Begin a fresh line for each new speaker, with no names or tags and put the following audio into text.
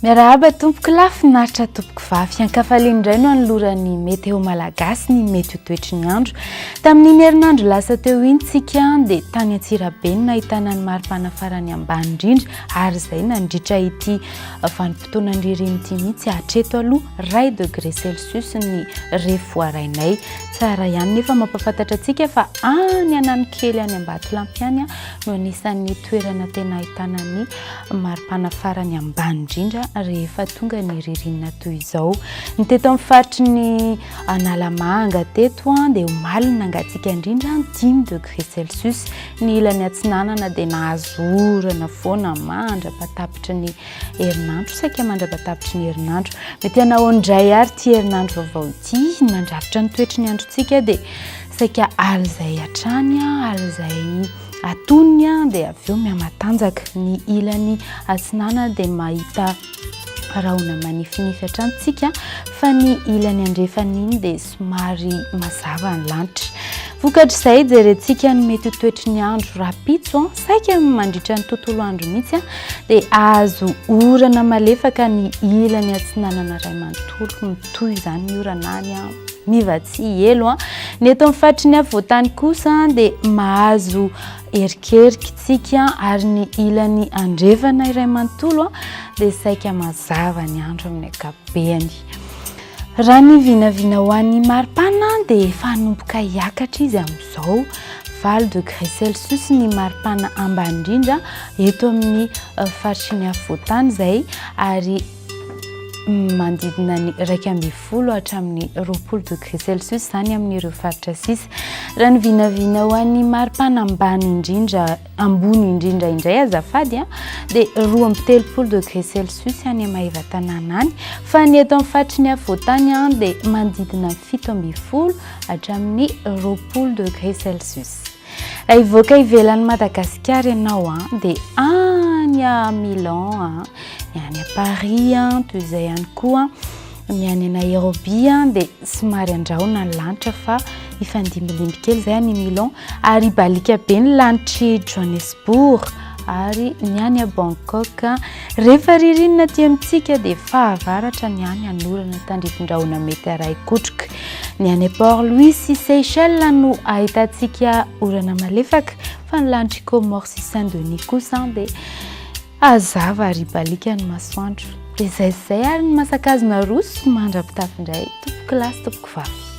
Miarahaba tompoko lafinaritra tompoko vavy ankafaliana indray no anoloran'ny meteo malagasy ny mety ho toetry ny andro. Tamin'ny herinandro lasa teo iny tsika dia tany Antsirabe no nahitana ny maripana farany ambany indrindra ary izay nandritra ity vanim-potoanan'ny ririny ity mihitsy hatreto aloha 2 degré Celsius ny refo arainay. Tsara ihany nefa mampafantatra antsika fa any Ananikely any Ambatolampy any no anisan'ny toerana tena ahitana ny maripana farany ambany indrindra rehefa tonga ny ririnina toy izao. Ny teto amin'ny faritry ny Analamanga teto dia omalina angatsika indrindra 5 degré Celsius. Ny ilany atsinanana dia nahazo orana foana mandrapatapitry ny herinandro, saika mandrapatapitry ny herinandro. Mety hanao indray ary ty herinandro vaovao ity mandrafitra ny toetry ny androntsika dia saika alizay hatrany, alizay atonony dia avy eo miamatanjaka. Ny ilany atsinanana dia mahita rahona manifinify hatranytsika fa ny ilany andrefan'iny dia somary mazava ny lanitra. Vokatr'izay jerentsika ny mety ho toetry ny andro rapitso saika mandritra ny tontolo andro mihitsy dia azo orana malefaka ny ilany atsinanana ray manontolo mitohy izany ny oranany mivatsy elo. Ny eto amin'ny faritry ny afovoantany kosa dia mahazo erikerikintsika ary ny ilany andrefana iray manontolo dia saika mazava ny andro amin'ny ankapobeny. Raha ny vinavina ho an'ny maripana dia efa hanomboka hiakatra izy amin'izao 4 degré Celsius ny maripana ambany indrindra eto amin'ny faritry ny afovoantany izay ary manodidina ny 12 hatramin'ny 20 degré Celsius izany amin'ireo faritra sisa. Raha ny vinavina ho an'ny maripana ambany indrindra ambony indrindra indray azafady dia 12 degré Celsius any Maheva-Tanàna any, fa ny eto amin'ny faritry ny afovoantany dia manodidina 17 hatramin'ny 20 degré Celsius. Raha ivoaka ivelan'ny Madagasikara ianao dia any a Milan, ny any a Paris toy izay ihany koa ny any Nairobi dia somary andrahona ny lanitra fa ifandimbilimby kely izay any Milan ary balika be ny lanitry Johannesburg ary ny any a Bangkok. Rehefa ririnina aty amintsika dia fahavaratra ny any anorana tandrifin-drahona mety araikotroka. Ny any Port-Louis sy Seychelles no ahitantsika orana malefaka fa ny lanitry Comores sy Saint-Denis kosa dia azava ary balika ny masoandro. Dia izay ary ny masakazona roso mandrapitafy indray tompoko lasy tompoko vavy.